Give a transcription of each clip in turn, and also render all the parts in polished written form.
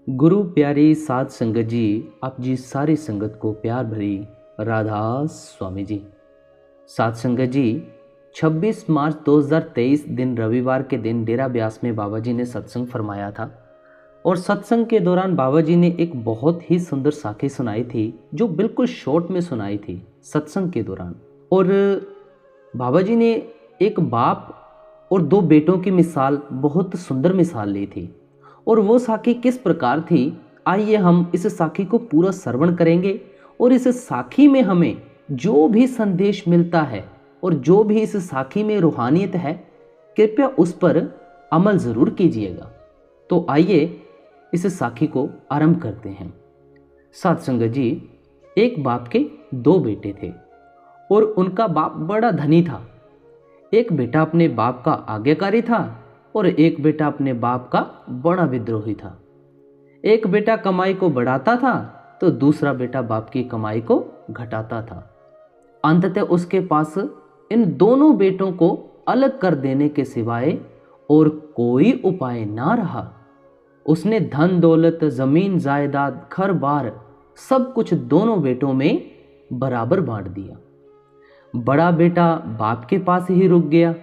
गुरु प्यारी साध संगत जी, आप जी सारी संगत को प्यार भरी राधा स्वामी जी। साध संगत जी, 26 मार्च 2023 दिन रविवार के दिन डेरा ब्यास में बाबा जी ने सत्संग फरमाया था। और सत्संग के दौरान बाबा जी ने एक बहुत ही सुंदर साखी सुनाई थी, जो बिल्कुल शॉर्ट में सुनाई थी सत्संग के दौरान। और बाबा जी ने एक बाप और दो बेटों की मिसाल, बहुत सुंदर मिसाल ली थी। और वो साखी किस प्रकार थी, आइए हम इस साखी को पूरा श्रवण करेंगे। और इस साखी में हमें जो भी संदेश मिलता है और जो भी इस साखी में रूहानियत है, कृपया उस पर अमल ज़रूर कीजिएगा। तो आइए इस साखी को आरंभ करते हैं। साध संगत जी, एक बाप के दो बेटे थे और उनका बाप बड़ा धनी था। एक बेटा अपने बाप का आज्ञाकारी था और एक बेटा अपने बाप का बड़ा विद्रोही था। एक बेटा कमाई को बढ़ाता था तो दूसरा बेटा बाप की कमाई को घटाता था। अंततः उसके पास इन दोनों बेटों को अलग कर देने के सिवाय और कोई उपाय ना रहा। उसने धन दौलत, जमीन जायदाद, घर बार सब कुछ दोनों बेटों में बराबर बांट दिया। बड़ा बेटा बाप के पास ही रुक गया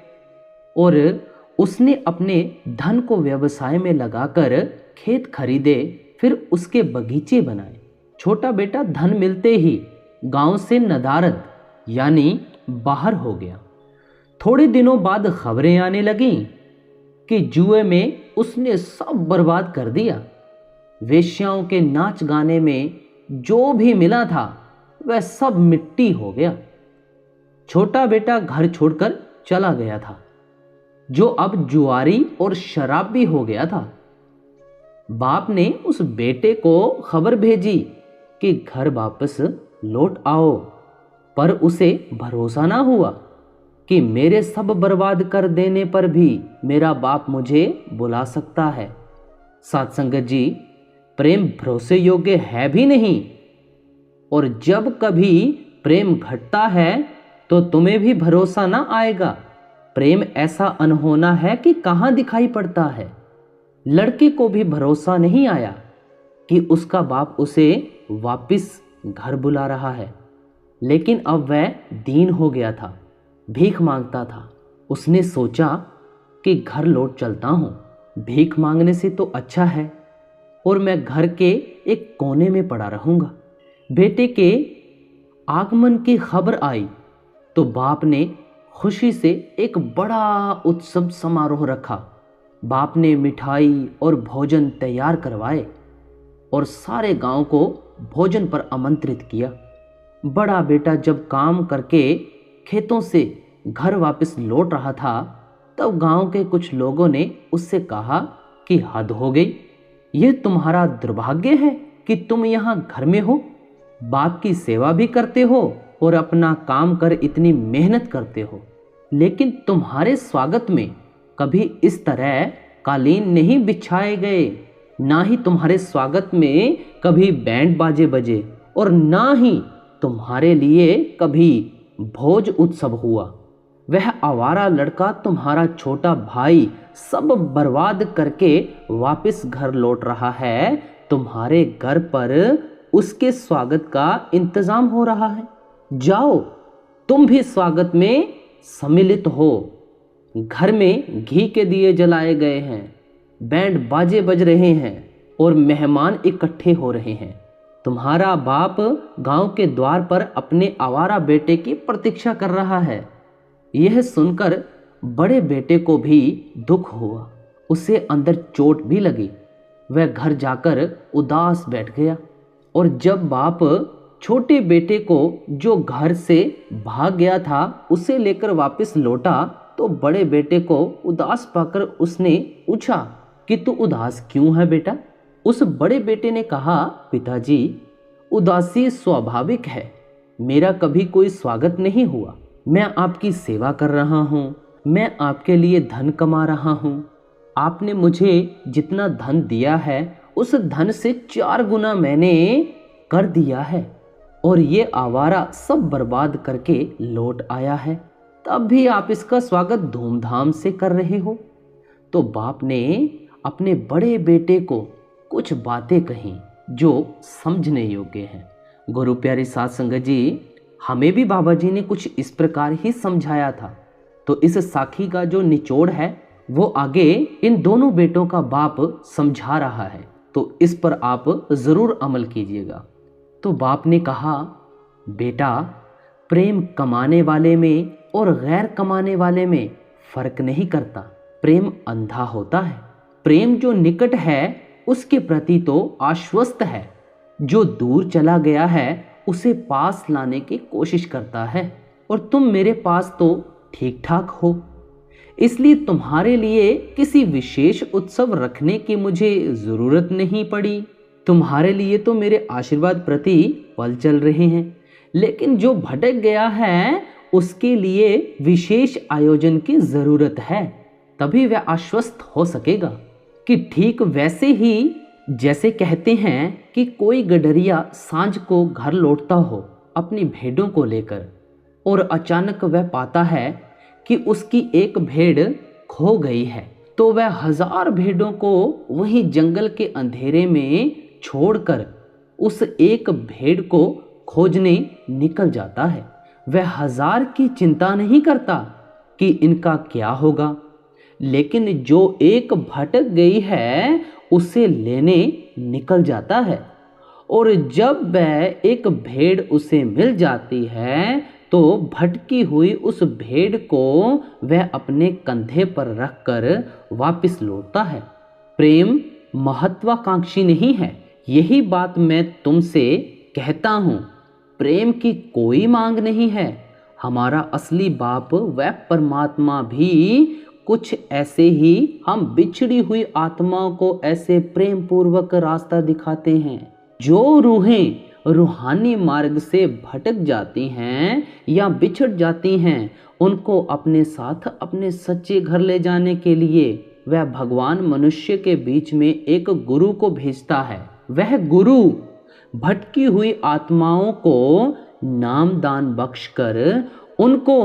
और उसने अपने धन को व्यवसाय में लगाकर खेत खरीदे, फिर उसके बगीचे बनाए। छोटा बेटा धन मिलते ही गांव से नदारद यानी बाहर हो गया। थोड़े दिनों बाद खबरें आने लगीं कि जुए में उसने सब बर्बाद कर दिया। वेश्याओं के नाच गाने में जो भी मिला था वह सब मिट्टी हो गया। छोटा बेटा घर छोड़कर चला गया था, जो अब जुआरी और शराबी हो गया था। बाप ने उस बेटे को खबर भेजी कि घर वापस लौट आओ, पर उसे भरोसा ना हुआ कि मेरे सब बर्बाद कर देने पर भी मेरा बाप मुझे बुला सकता है। साथ संगत जी, प्रेम भरोसे योग्य है भी नहीं, और जब कभी प्रेम घटता है तो तुम्हें भी भरोसा ना आएगा। प्रेम ऐसा अनहोना है कि कहाँ दिखाई पड़ता है। लड़के को भी भरोसा नहीं आया कि उसका बाप उसे वापस घर बुला रहा है, लेकिन अब वह दीन हो गया था, भीख मांगता था। उसने सोचा कि घर लौट चलता हूँ, भीख मांगने से तो अच्छा है और मैं घर के एक कोने में पड़ा रहूँगा। बेटे के आगमन की खबर आई तो बाप ने खुशी से एक बड़ा उत्सव समारोह रखा। बाप ने मिठाई और भोजन तैयार करवाए और सारे गांव को भोजन पर आमंत्रित किया। बड़ा बेटा जब काम करके खेतों से घर वापस लौट रहा था, तब गांव के कुछ लोगों ने उससे कहा कि हद हो गई, ये तुम्हारा दुर्भाग्य है कि तुम यहाँ घर में हो, बाप की सेवा भी करते हो और अपना काम कर इतनी मेहनत करते हो, लेकिन तुम्हारे स्वागत में कभी इस तरह कालीन नहीं बिछाए गए, ना ही तुम्हारे स्वागत में कभी बैंड बाजे बजे, और ना ही तुम्हारे लिए कभी भोज उत्सव हुआ। वह आवारा लड़का तुम्हारा छोटा भाई सब बर्बाद करके वापस घर लौट रहा है। तुम्हारे घर पर उसके स्वागत का इंतजाम हो रहा है। जाओ, तुम भी स्वागत में सम्मिलित हो। घर में घी के दिए जलाए गए हैं, बैंड बाजे बज रहे हैं और मेहमान इकट्ठे हो रहे हैं। तुम्हारा बाप गांव के द्वार पर अपने आवारा बेटे की प्रतीक्षा कर रहा है। यह सुनकर बड़े बेटे को भी दुख हुआ, उसे अंदर चोट भी लगी। वह घर जाकर उदास बैठ गया। और जब बाप छोटे बेटे को, जो घर से भाग गया था, उसे लेकर वापस लौटा, तो बड़े बेटे को उदास पाकर उसने पूछा कि तू उदास क्यों है बेटा? उस बड़े बेटे ने कहा, पिताजी, उदासी स्वाभाविक है, मेरा कभी कोई स्वागत नहीं हुआ। मैं आपकी सेवा कर रहा हूँ, मैं आपके लिए धन कमा रहा हूँ। आपने मुझे जितना धन दिया है उस धन से 4 गुना मैंने कर दिया है, और ये आवारा सब बर्बाद करके लौट आया है, तब भी आप इसका स्वागत धूमधाम से कर रहे हो। तो बाप ने अपने बड़े बेटे को कुछ बातें कहीं जो समझने योग्य हैं। गुरु प्यारी साध संगत जी, हमें भी बाबा जी ने कुछ इस प्रकार ही समझाया था। तो इस साखी का जो निचोड़ है वो आगे इन दोनों बेटों का बाप समझा रहा है, तो इस पर आप ज़रूर अमल कीजिएगा। तो बाप ने कहा, बेटा, प्रेम कमाने वाले में और गैर कमाने वाले में फर्क नहीं करता। प्रेम अंधा होता है। प्रेम जो निकट है उसके प्रति तो आश्वस्त है, जो दूर चला गया है उसे पास लाने की कोशिश करता है। और तुम मेरे पास तो ठीक ठाक हो, इसलिए तुम्हारे लिए किसी विशेष उत्सव रखने की मुझे ज़रूरत नहीं पड़ी। तुम्हारे लिए तो मेरे आशीर्वाद प्रति पल चल रहे हैं, लेकिन जो भटक गया है उसके लिए विशेष आयोजन की ज़रूरत है, तभी वह आश्वस्त हो सकेगा। कि ठीक वैसे ही जैसे कहते हैं कि कोई गडरिया सांझ को घर लौटता हो अपनी भेड़ों को लेकर, और अचानक वह पाता है कि उसकी एक भेड़ खो गई है, तो वह 1000 भेड़ों को वहीं जंगल के अंधेरे में छोड़कर उस एक भेड़ को खोजने निकल जाता है। वह 1000 की चिंता नहीं करता कि इनका क्या होगा, लेकिन जो एक भटक गई है उसे लेने निकल जाता है। और जब वह एक भेड़ उसे मिल जाती है तो भटकी हुई उस भेड़ को वह अपने कंधे पर रखकर वापस लौटता है। प्रेम महत्वाकांक्षी नहीं है, यही बात मैं तुमसे कहता हूँ। प्रेम की कोई मांग नहीं है। हमारा असली बाप वह परमात्मा भी कुछ ऐसे ही हम बिछड़ी हुई आत्माओं को ऐसे प्रेम पूर्वक रास्ता दिखाते हैं। जो रूहें रूहानी मार्ग से भटक जाती हैं या बिछड़ जाती हैं, उनको अपने साथ अपने सच्चे घर ले जाने के लिए वह भगवान मनुष्य के बीच में एक गुरु को भेजता है। वह गुरु भटकी हुई आत्माओं को नाम दान बख्शकर उनको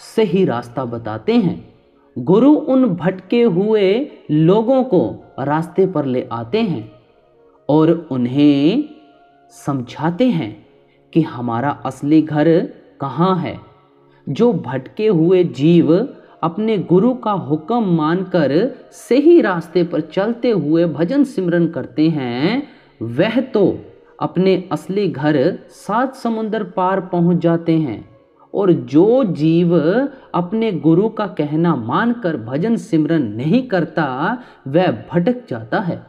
सही रास्ता बताते हैं। गुरु उन भटके हुए लोगों को रास्ते पर ले आते हैं और उन्हें समझाते हैं कि हमारा असली घर कहाँ है। जो भटके हुए जीव अपने गुरु का हुक्म मानकर सही रास्ते पर चलते हुए भजन सिमरन करते हैं, वह तो अपने असली घर 7 समुंदर पार पहुंच जाते हैं। और जो जीव अपने गुरु का कहना मानकर भजन सिमरन नहीं करता, वह भटक जाता है।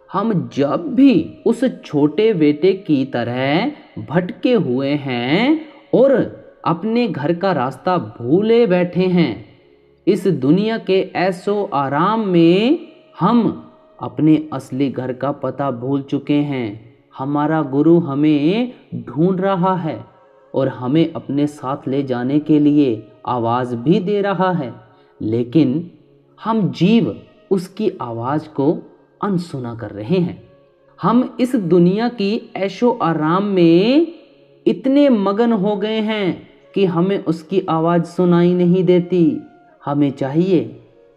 हम जब भी उस छोटे बेटे की तरह भटके हुए हैं और अपने घर का रास्ता भूले बैठे हैं, इस दुनिया के ऐशो आराम में हम अपने असली घर का पता भूल चुके हैं। हमारा गुरु हमें ढूंढ रहा है और हमें अपने साथ ले जाने के लिए आवाज़ भी दे रहा है, लेकिन हम जीव उसकी आवाज़ को अनसुना कर रहे हैं। हम इस दुनिया की ऐशो आराम में इतने मगन हो गए हैं कि हमें उसकी आवाज़ सुनाई नहीं देती। हमें चाहिए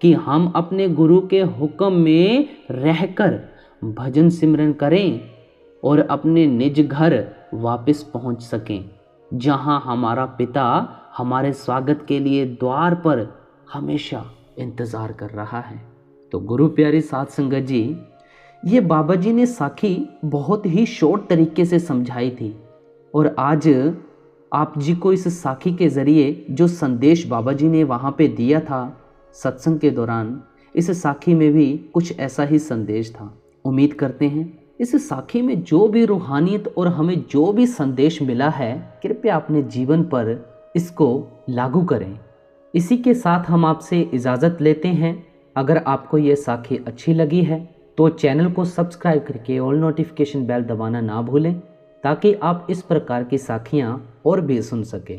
कि हम अपने गुरु के हुक्म में रहकर भजन सिमरन करें और अपने निज घर वापस पहुंच सकें, जहां हमारा पिता हमारे स्वागत के लिए द्वार पर हमेशा इंतज़ार कर रहा है। तो गुरु प्यारी साध संगत जी, ये बाबा जी ने साखी बहुत ही शॉर्ट तरीके से समझाई थी, और आज आप जी को इस साखी के ज़रिए जो संदेश बाबा जी ने वहाँ पे दिया था सत्संग के दौरान, इस साखी में भी कुछ ऐसा ही संदेश था। उम्मीद करते हैं इस साखी में जो भी रूहानियत और हमें जो भी संदेश मिला है, कृपया अपने जीवन पर इसको लागू करें। इसी के साथ हम आपसे इजाज़त लेते हैं। अगर आपको ये साखी अच्छी लगी है तो चैनल को सब्सक्राइब करके ऑल नोटिफिकेशन बेल दबाना ना भूलें, ताकि आप इस प्रकार की साखियाँ और भी सुन सकें।